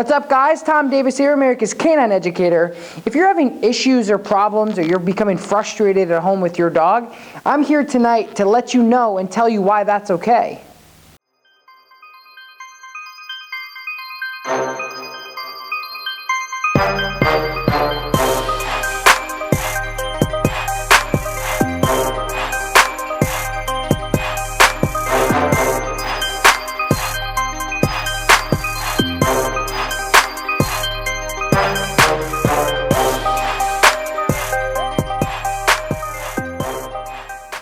What's up, guys? Tom Davis here, America's Canine Educator. If you're having issues or problems or you're becoming frustrated at home with your dog, I'm here tonight to let you know and tell you why that's okay.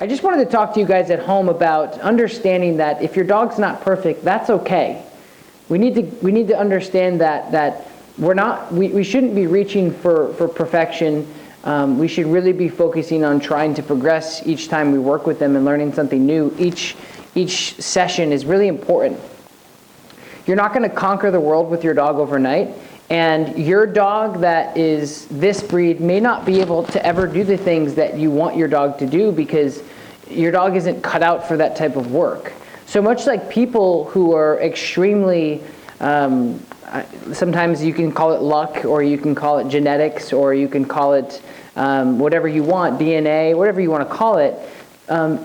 I just wanted to talk to you guys at home about understanding that if your dog's not perfect, that's okay. We need to understand that we shouldn't be reaching for perfection. We should really be focusing on trying to progress each time we work with them and learning something new. Each session is really important. You're not going to conquer the world with your dog overnight. And your dog that is this breed may not be able to ever do the things that you want your dog to do because your dog isn't cut out for that type of work. So much like people who are extremely, sometimes you can call it luck, or you can call it genetics, or you can call it whatever you want, DNA, whatever you want to call it.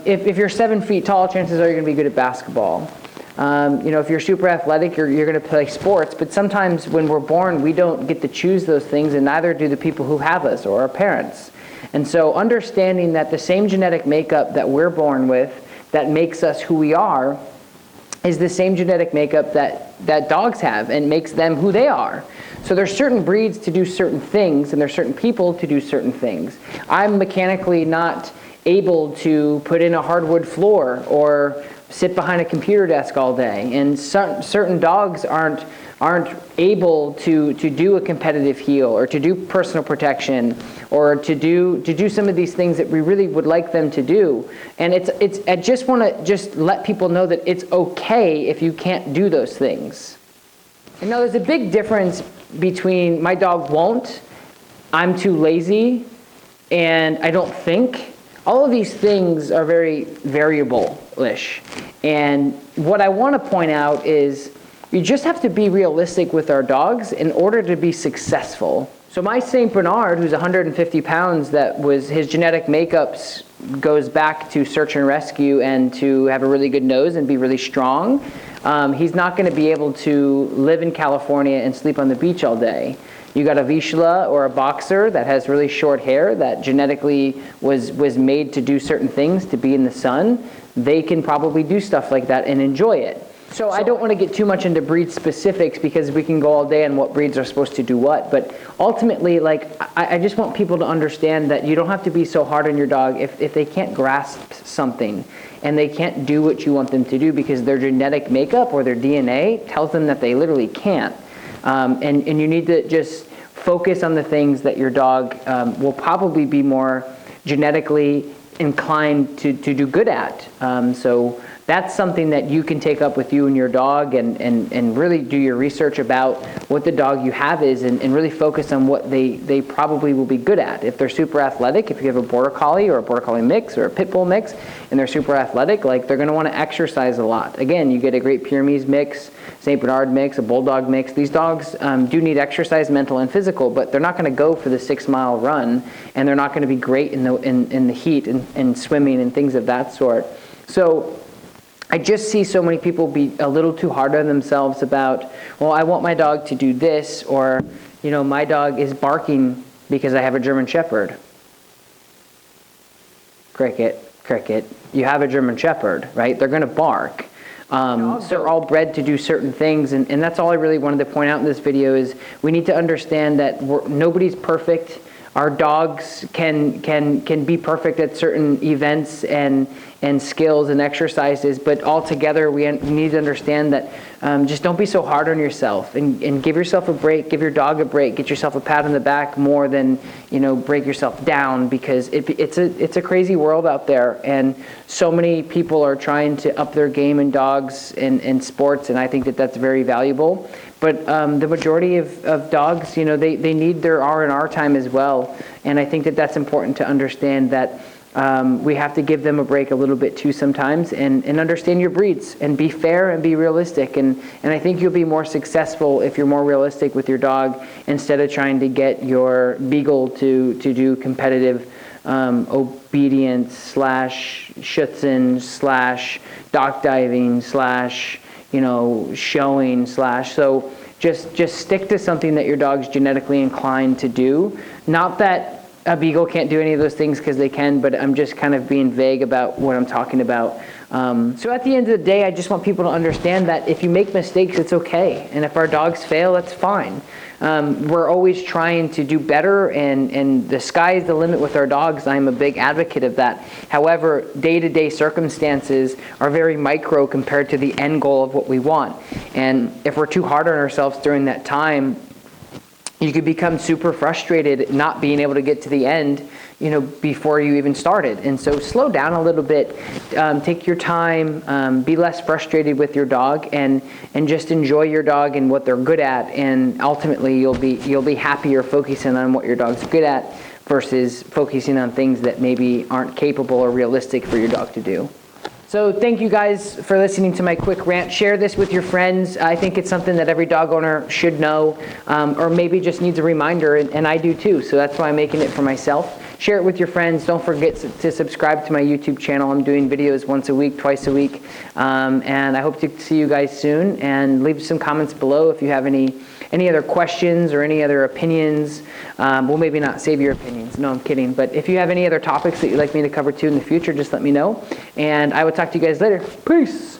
If you're 7 feet tall, chances are you're going to be good at basketball. If you're super athletic, you're going to play sports, but sometimes when we're born, we don't get to choose those things, and neither do the people who have us or our parents. And so understanding that the same genetic makeup that we're born with that makes us who we are is the same genetic makeup that dogs have and makes them who they are. So there's certain breeds to do certain things, and there's certain people to do certain things. I'm mechanically not able to put in a hardwood floor or sit behind a computer desk all day, and certain dogs aren't able to do a competitive heel or to do personal protection or to do some of these things that we really would like them to do. And I just want to let people know that it's okay if you can't do those things. And now there's a big difference between my dog won't, I'm too lazy, and I don't think. All of these things are very variable-ish. And what I want to point out is you just have to be realistic with our dogs in order to be successful. So my St. Bernard, who's 150 pounds, his genetic makeup goes back to search and rescue and to have a really good nose and be really strong. He's not going to be able to live in California and sleep on the beach all day. You got a Vizsla or a boxer that has really short hair that genetically was made to do certain things, to be in the sun. They can probably do stuff like that and enjoy it. So I don't want to get too much into breed specifics because we can go all day on what breeds are supposed to do what. But ultimately, I just want people to understand that you don't have to be so hard on your dog if they can't grasp something and they can't do what you want them to do because their genetic makeup or their DNA tells them that they literally can't. And you need to just focus on the things that your dog will probably be more genetically inclined to do good at. So that's something that you can take up with you and your dog and really do your research about what the dog you have is and really focus on what they probably will be good at. If they're super athletic, if you have a Border Collie or a Border Collie mix or a Pit Bull mix and they're super athletic, they're going to want to exercise a lot. Again, you get a great Pyrenees mix, St. Bernard mix, a Bulldog mix. These dogs do need exercise, mental and physical, but they're not going to go for the 6-mile run, and they're not going to be great in the heat and swimming and things of that sort. So I just see so many people be a little too hard on themselves about, well, I want my dog to do this, or, my dog is barking because I have a German Shepherd. Cricket, cricket. You have a German Shepherd, right? They're going to bark. So they're all bred to do certain things, and that's all I really wanted to point out in this video is we need to understand that nobody's perfect. Our dogs can be perfect at certain events and skills and exercises, but altogether we need to understand that just don't be so hard on yourself and give yourself a break, give your dog a break, get yourself a pat on the back more than break yourself down, because it's a crazy world out there, and so many people are trying to up their game in dogs and sports, and I think that that's very valuable. But the majority of dogs, they need their R&R time as well. And I think that that's important to understand that we have to give them a break a little bit too sometimes, and understand your breeds and be fair and be realistic. And I think you'll be more successful if you're more realistic with your dog instead of trying to get your beagle to do competitive obedience slash schutzen slash dock diving slash, you know, showing slash. So just stick to something that your dog's genetically inclined to do. Not that a beagle can't do any of those things, because they can, but I'm just kind of being vague about what I'm talking about. So at the end of the day, I just want people to understand that if you make mistakes, it's okay. And if our dogs fail, that's fine. We're always trying to do better, and the sky is the limit with our dogs. I'm a big advocate of that. However, day-to-day circumstances are very micro compared to the end goal of what we want. And if we're too hard on ourselves during that time, you could become super frustrated not being able to get to the end, you know, before you even started. And so slow down a little bit, take your time, be less frustrated with your dog, and just enjoy your dog and what they're good at. And ultimately, you'll be happier focusing on what your dog's good at versus focusing on things that maybe aren't capable or realistic for your dog to do. So thank you guys for listening to my quick rant. Share this with your friends. I think it's something that every dog owner should know, or maybe just needs a reminder, and I do too. So that's why I'm making it for myself. Share it with your friends. Don't forget to subscribe to my YouTube channel. I'm doing videos once a week, twice a week. And I hope to see you guys soon. And leave some comments below if you have any other questions or any other opinions. Well, maybe not save your opinions. No, I'm kidding. But if you have any other topics that you'd like me to cover too in the future, just let me know. And I will talk to you guys later. Peace.